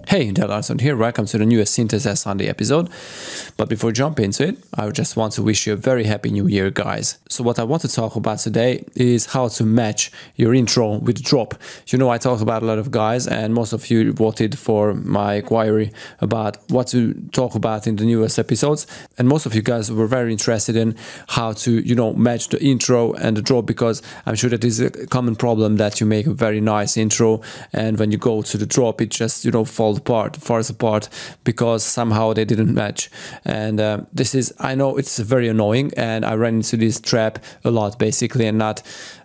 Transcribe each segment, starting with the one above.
Hey, Letsynthesize here, welcome to the newest Synthesize Sunday episode. But before jumping into it, I just want to wish you a very happy new year, guys. So what I want to talk about today is how to match your intro with drop. You know, I talked about a lot of guys and most of you voted for my query about what to talk about in the newest episodes. And most of you guys were very interested in how to, match the intro and the drop, because I'm sure that is a common problem that you make a very nice intro and when you go to the drop, it just, falls apart because somehow they didn't match. And this is, I know it's very annoying, and I ran into this trap a lot basically, and not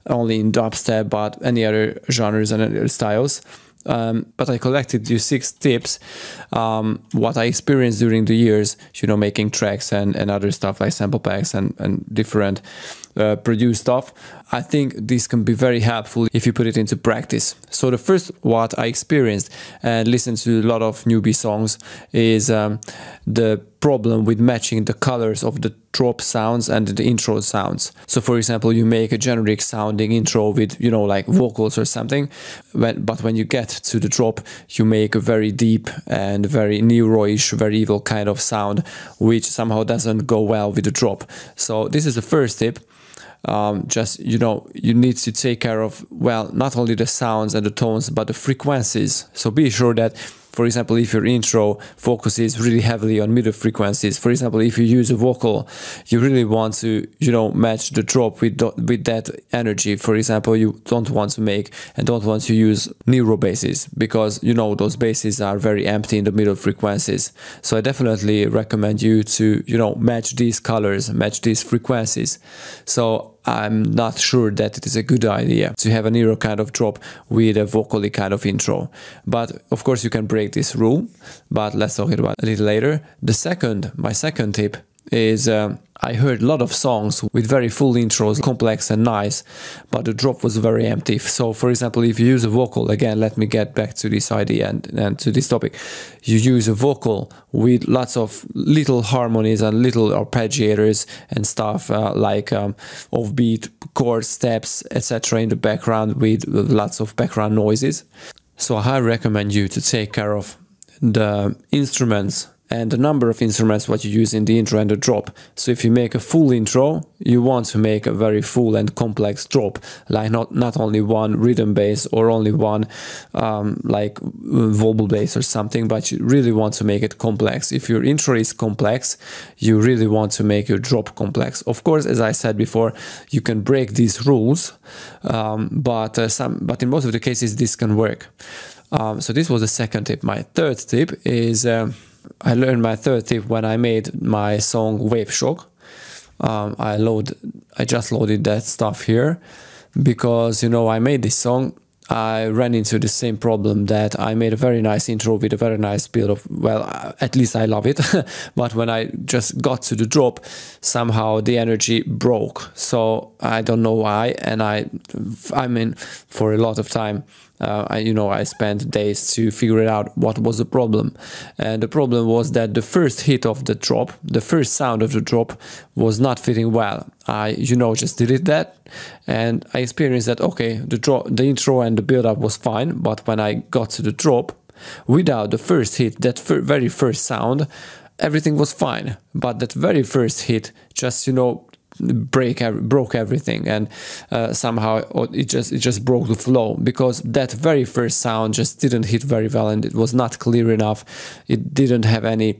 only in dubstep but any other genres and other styles. But I collected you 6 tips, what I experienced during the years, making tracks and other stuff like sample packs and different produced stuff. I think this can be very helpful if you put it into practice. So the first what I experienced and listened to a lot of newbie songs is the problem with matching the colors of the drop sounds and the intro sounds. So for example, you make a generic sounding intro with, like vocals or something, but when you get to the drop, you make a very deep and very Nero-ish, very evil kind of sound, which somehow doesn't go well with the drop. So this is the first tip. You need to take care of, well, not only the sounds and the tones, but the frequencies. So be sure that, for example, if your intro focuses really heavily on middle frequencies, for example, if you use a vocal, you really want to, match the drop with that energy. For example, you don't want to use Nero basses, because, those basses are very empty in the middle frequencies. So I definitely recommend you to, match these colors, match these frequencies. So I'm not sure that it is a good idea to have a Nero kind of drop with a vocally kind of intro. But of course you can break this rule, but let's talk about it a little later. My second tip is I heard a lot of songs with very full intros, complex and nice, but the drop was very empty. So for example, if you use a vocal, again, let me get back to this idea and to this topic. You use a vocal with lots of little harmonies and little arpeggiators and stuff like offbeat chord steps, etc. in the background with lots of background noises. So I recommend you to take care of the instruments and the number of instruments what you use in the intro and the drop. So if you make a full intro, you want to make a very full and complex drop, like not only one rhythm bass or only one like vocal bass or something, but you really want to make it complex. If your intro is complex, you really want to make your drop complex. Of course, as I said before, you can break these rules, but in most of the cases this can work. So this was the second tip. My third tip is I learned my third tip when I made my song Wave Shock. I just loaded that stuff here because, I made this song. I ran into the same problem that I made a very nice intro with a very nice build of, well, at least I love it. But when I just got to the drop, somehow the energy broke. So I don't know why. And I mean, for a lot of time, I spent days to figure it out what was the problem. And the problem was that the first hit of the drop, the first sound of the drop was not fitting well. I, just did that, and I experienced that, okay, the intro and the build-up was fine, but when I got to the drop, without the first hit, that very first sound, everything was fine. But that very first hit just, broke everything, and somehow it just broke the flow, because that very first sound just didn't hit very well and it was not clear enough. It didn't have any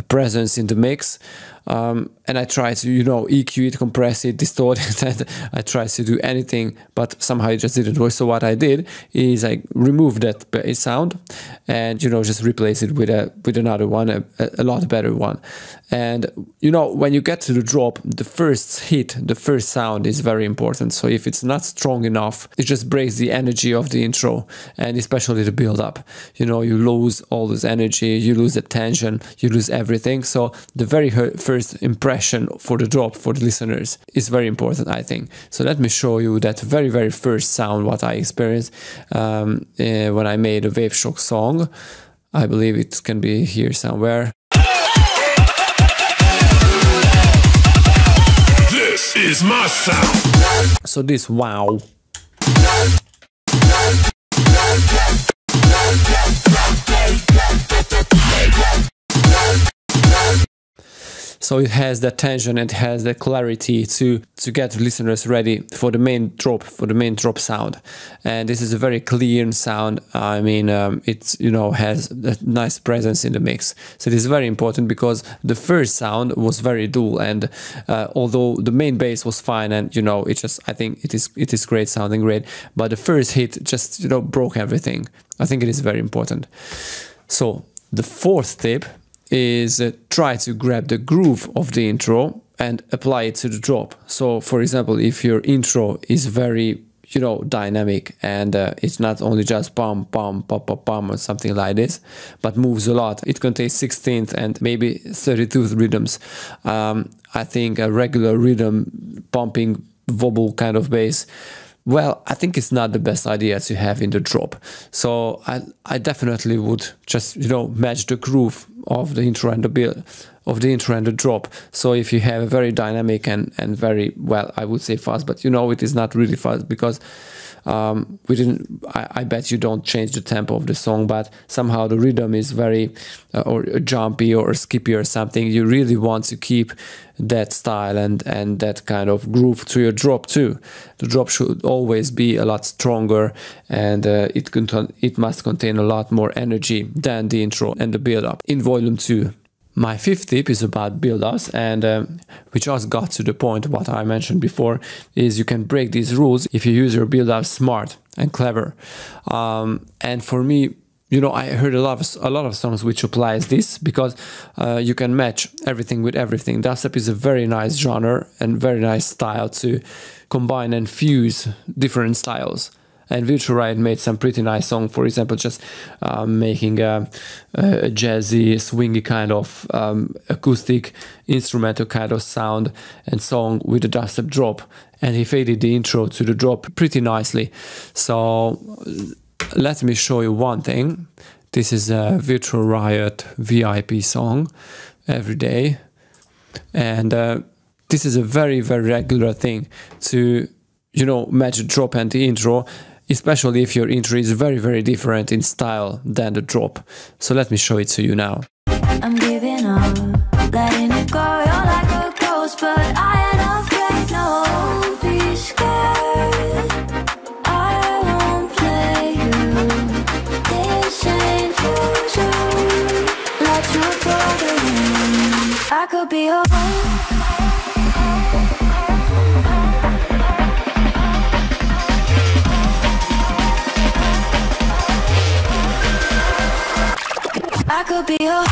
presence in the mix. And I tried to, EQ it, compress it, distort it, and I tried to do anything, but somehow it just didn't work. So what I did is I removed that bass sound and, just replace it with another one, a lot better one. And, when you get to the drop, the first hit, the first sound is very important. So if it's not strong enough, it just breaks the energy of the intro, and especially the build-up. You lose all this energy, you lose the tension, you lose everything. So the very first impression for the drop for the listeners is very important, I think. So let me show you that very first sound what I experienced when I made a Wave Shock song. I believe it can be here somewhere. This is my sound. So this wow. So it has that tension, it has the clarity to get listeners ready for the main drop sound. And this is a very clean sound. I mean, it's, you know, has a nice presence in the mix. So it is very important because the first sound was very dull, and although the main bass was fine, and you know, I think it is great, sounding great, but the first hit just, you know, broke everything. I think it is very important. So the fourth tip is try to grab the groove of the intro and apply it to the drop. So for example, if your intro is very, you know, dynamic, and it's not only just pam pam pam pam pam or something like this, but moves a lot. It contains 16th and maybe 32th rhythms. I think a regular rhythm pumping wobble kind of bass, well, I think it's not the best idea to have in the drop. So I definitely would just, you know, match the groove of the intro and the build of the intro and the drop. So if you have a very dynamic and very, well, I would say fast, but you know, it is not really fast because I bet you don't change the tempo of the song, but somehow the rhythm is very or jumpy or skippy or something. You really want to keep that style and that kind of groove to your drop too. The drop should always be a lot stronger, and it must contain a lot more energy than the intro and the build-up in volume 2. My fifth tip is about build-ups, and we just got to the point what I mentioned before, is you can break these rules if you use your build-up smart and clever. And for me, you know, I heard a lot of songs which applies this, because you can match everything with everything. Dubstep is a very nice genre and very nice style to combine and fuse different styles. And Virtual Riot made some pretty nice song, for example, just making a jazzy, swingy kind of acoustic, instrumental kind of sound and song with a dubstep drop. And he faded the intro to the drop pretty nicely. So let me show you one thing. This is a Virtual Riot VIP song, Every Day. And this is a very, very regular thing to, you know, match the drop and the intro, especially if your intro is very, very different in style than the drop. So let me show it to you now. I'm giving up, letting it go. You're like a ghost, but I ain't afraid. No, be scared. I won't play you. This ain't usual. Let you for the win. I could be your I could be your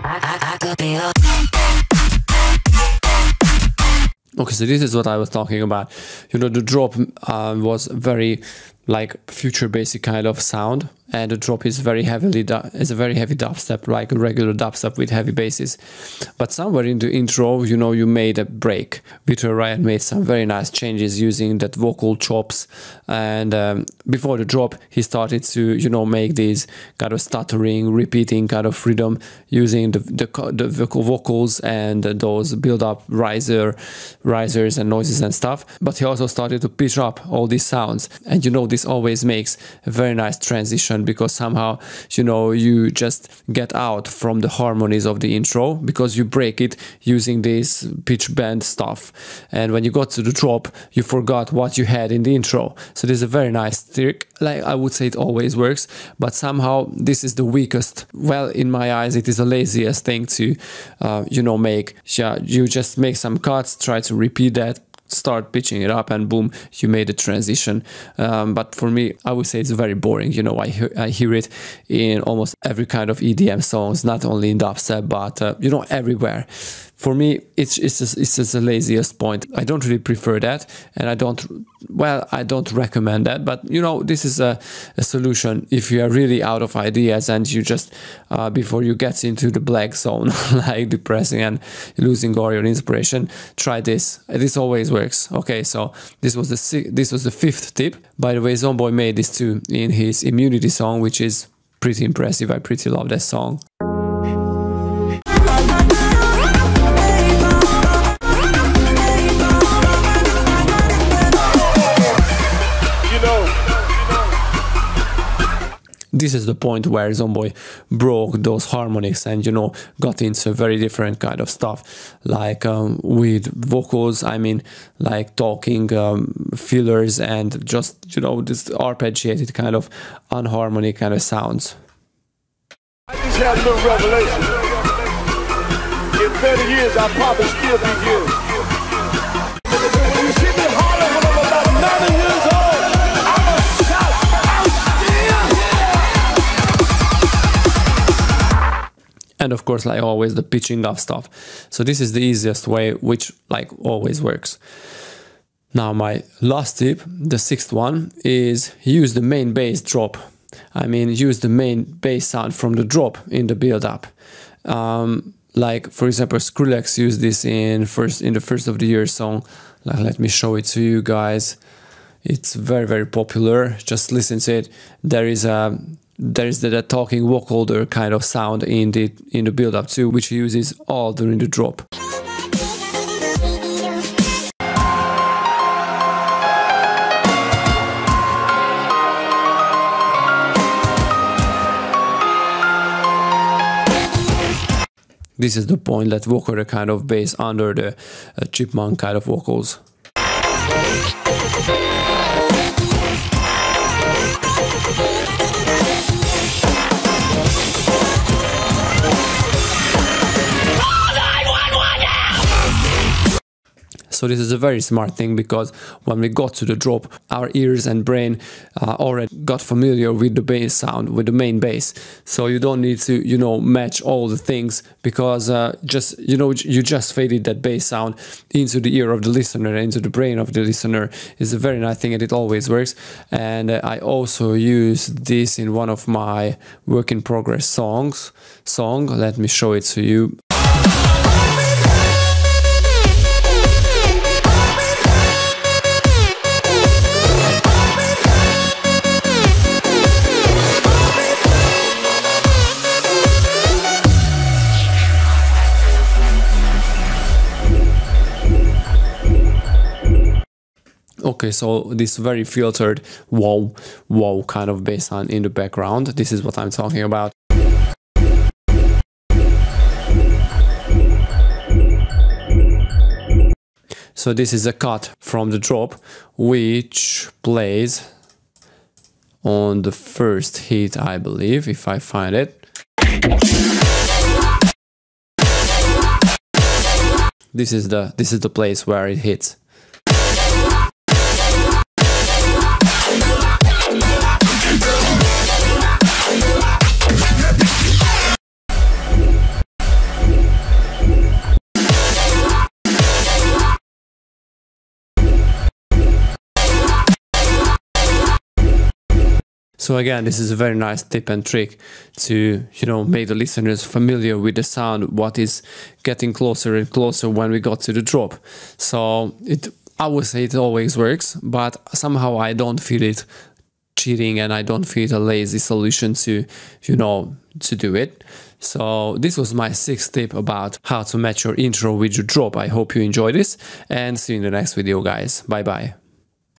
I could be your. Okay, so this is what I was talking about. You know, the drop was very like future basic kind of sound, and the drop is very heavily is a very heavy dubstep, like a regular dubstep with heavy basses. But somewhere in the intro, you know, you made a break. Virtual Riot made some very nice changes using that vocal chops, and before the drop, he started to, you know, make these kind of stuttering, repeating kind of rhythm using the vocals and those build-up risers and noises and stuff. But he also started to pitch up all these sounds, and you know, this always makes a very nice transition, because somehow, you know, you just get out from the harmonies of the intro because you break it using this pitch bend stuff, and when you got to the drop, you forgot what you had in the intro. So this is a very nice trick. Like, I would say it always works, but somehow this is the weakest. Well, in my eyes, it is the laziest thing to you know, make. Yeah, you just make some cuts, try to repeat that, start pitching it up, and boom, you made a transition. But for me, I would say it's very boring. You know, I hear it in almost every kind of EDM songs, not only in dubstep, but you know, everywhere. For me, it's just the laziest point. I don't really prefer that, and I don't recommend that. But you know, this is a solution if you are really out of ideas and you just before you get into the black zone, like depressing and losing all your inspiration. Try this. This always works. Okay, so this was the fifth tip. By the way, Zomboy made this too in his Immunity song, which is pretty impressive. I pretty love that song. this is the point where Zomboy broke those harmonics and, you know, got into a very different kind of stuff, like with vocals, I mean, like talking fillers and just, you know, this arpeggiated kind of unharmonic kind of sounds. I just had a little revelation. In 30 years, I'll probably still be here. When you see me holler when I'm about 90 years old, I'm a shout, I'm still here. And of course, like always, the pitching up stuff. So this is the easiest way, which like always works. Now my last tip, the sixth one, is use the main bass drop. I mean, use the main bass sound from the drop in the build-up. Like for example, Skrillex used this in the first of the year song. Like, let me show it to you guys. It's very, very popular. Just listen to it. There is the talking vocoder kind of sound in the build-up too, which he uses all during the drop. This is the point, that vocoder kind of bass under the chipmunk kind of vocals. So this is a very smart thing, because when we got to the drop, our ears and brain already got familiar with the bass sound, with the main bass. So you don't need to, you know, match all the things, because just, you know, you just faded that bass sound into the ear of the listener, into the brain of the listener. It's a very nice thing, and it always works. And I also use this in one of my work in progress songs. Let me show it to you. Okay, so this very filtered wow kind of bass sound in the background, this is what I'm talking about. So this is a cut from the drop, which plays on the first hit, I believe, if I find it. This is the place where it hits. So again, this is a very nice tip and trick to, you know, make the listeners familiar with the sound, what is getting closer and closer when we got to the drop. So I would say it always works, but somehow I don't feel it cheating, and I don't feel it a lazy solution to, you know, to do it. So this was my sixth tip about how to match your intro with your drop. I hope you enjoyed this, and see you in the next video, guys. Bye bye.